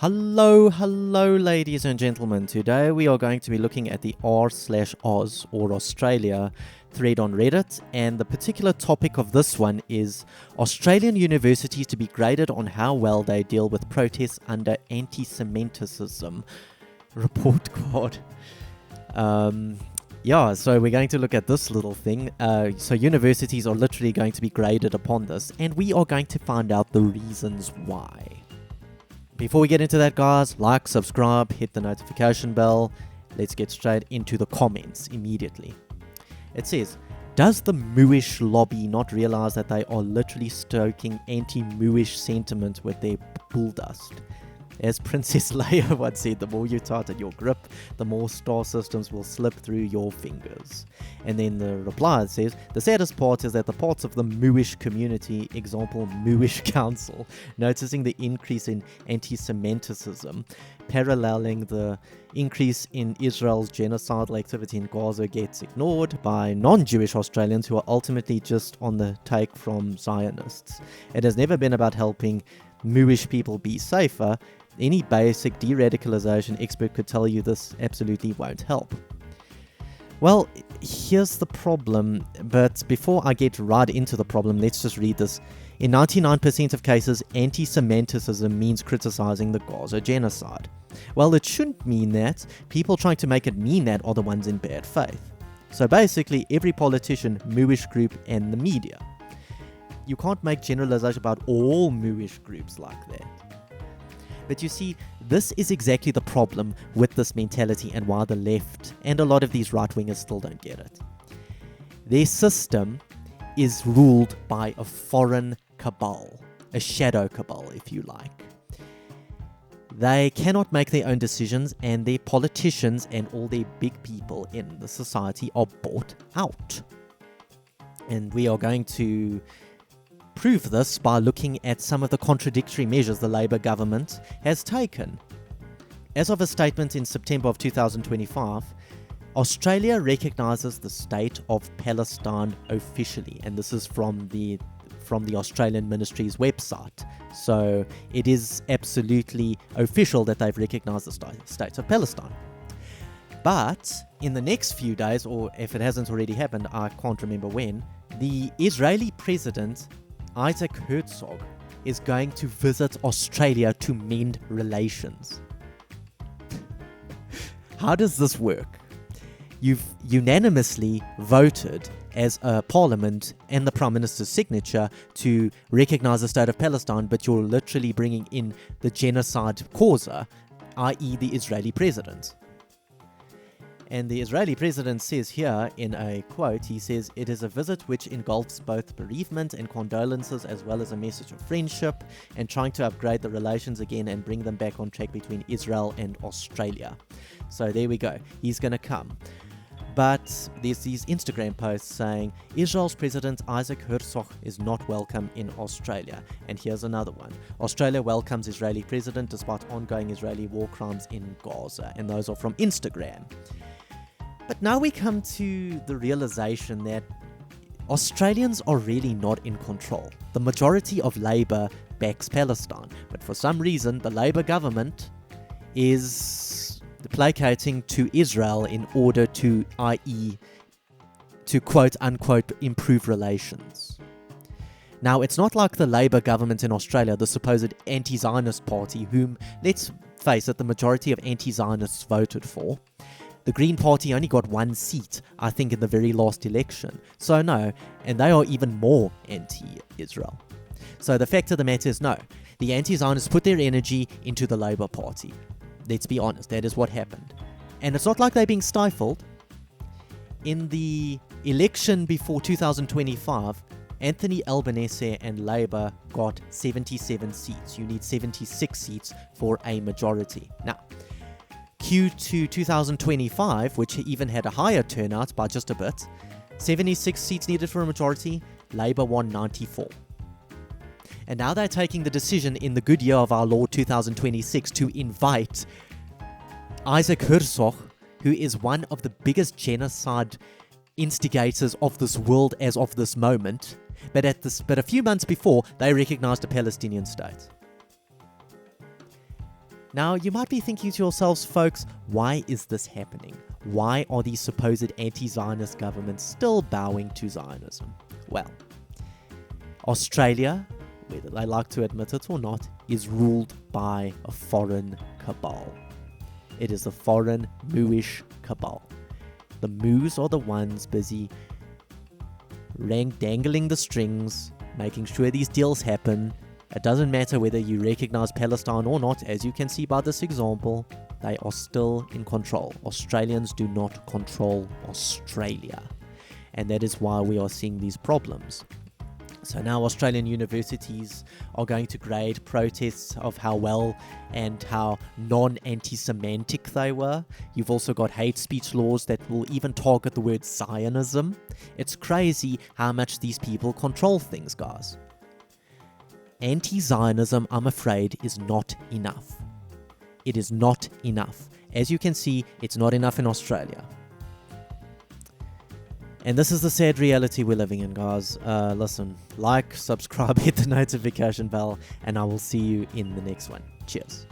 Hello, ladies and gentlemen. Today we are going to be looking at the r/Oz or Australia thread on Reddit, and the particular topic of this one is Australian universities to be graded on how well they deal with protests under anti-Semitism. Report card. So we're going to look at this little thing. So universities are literally going to be graded upon this, and we are going to find out the reasons why. Before we get into that, guys, like, subscribe, hit the notification bell. Let's get straight into the comments immediately. It says, does the Mooish lobby not realize that they are literally stoking anti-Mooish sentiment with their bull dust? As Princess Leia once said, the more you tighten your grip, the more star systems will slip through your fingers. And then the reply says, the saddest part is that the parts of the Mooish community, example Mooish Council, noticing the increase in anti-Semitism, paralleling the increase in Israel's genocidal activity in Gaza, gets ignored by non-Jewish Australians who are ultimately just on the take from Zionists. It has never been about helping Mooish people be safer. Any basic de-radicalization expert could tell you this absolutely won't help. Well, here's the problem, but before I get right into the problem, let's just read this. In 99% of cases, anti-Semitism means criticizing the Gaza genocide. Well, it shouldn't mean that. People trying to make it mean that are the ones in bad faith. So basically, every politician, Mooish group, and the media. You can't make generalization about all Mooish groups like that. But you see, this is exactly the problem with this mentality and why the left and a lot of these right-wingers still don't get it. Their system is ruled by a foreign cabal, a shadow cabal, if you like. They cannot make their own decisions, and their politicians and all their big people in the society are bought out. And we are going to prove this by looking at some of the contradictory measures the Labour government has taken. As of a statement in September of 2025, Australia recognises the state of Palestine officially, and this is from the Australian Ministry's website. So it is absolutely official that they've recognised the state of Palestine. But in the next few days, or if it hasn't already happened, I can't remember when, the Israeli president Isaac Herzog is going to visit Australia to mend relations. How does this work? You've unanimously voted as a parliament and the Prime Minister's signature to recognise the state of Palestine, but you're literally bringing in the genocide causer, i.e. the Israeli president. And the Israeli president says here in a quote, he says, it is a visit which engulfs both bereavement and condolences as well as a message of friendship and trying to upgrade the relations again and bring them back on track between Israel and Australia. So there we go. He's going to come. But there's these Instagram posts saying, Israel's President Isaac Herzog is not welcome in Australia. And here's another one. Australia welcomes Israeli president despite ongoing Israeli war crimes in Gaza. And those are from Instagram. But now we come to the realization that Australians are really not in control. The majority of Labour backs Palestine, but for some reason the Labour government is placating to Israel in order to, i.e., to quote-unquote improve relations. Now, it's not like the Labour government in Australia, the supposed anti-Zionist party, whom, let's face it, the majority of anti-Zionists voted for. The Green Party only got one seat, I think, in the very last election. So no, and they are even more anti-Israel. So the fact of the matter is no. The anti-Zionists put their energy into the Labour Party. Let's be honest, that is what happened. And it's not like they're being stifled. In the election before 2025, Anthony Albanese and Labour got 77 seats. You need 76 seats for a majority. Now, Q2 2025, which even had a higher turnout by just a bit, 76 seats needed for a majority, Labour won 94. And now they're taking the decision in the good year of our Lord 2026 to invite Isaac Herzog, who is one of the biggest genocide instigators of this world as of this moment, but a few months before, they recognized a Palestinian state. Now, you might be thinking to yourselves, folks, why is this happening? Why are these supposed anti-Zionist governments still bowing to Zionism? Well, Australia, whether they like to admit it or not, is ruled by a foreign cabal. It is a foreign Mooish cabal. The Moos are the ones busy dangling the strings, making sure these deals happen. It doesn't matter whether you recognize Palestine or not, as you can see by this example, they are still in control. Australians do not control Australia. And that is why we are seeing these problems. So now Australian universities are going to grade protests of how well and how non-anti-Semitic they were. You've also got hate speech laws that will even target the word Zionism. It's crazy how much these people control things, guys. Anti-Zionism, I'm afraid, is not enough. It is not enough. As you can see, it's not enough in Australia. And this is the sad reality we're living in, guys. Listen, like, subscribe, hit the notification bell, and I will see you in the next one. Cheers.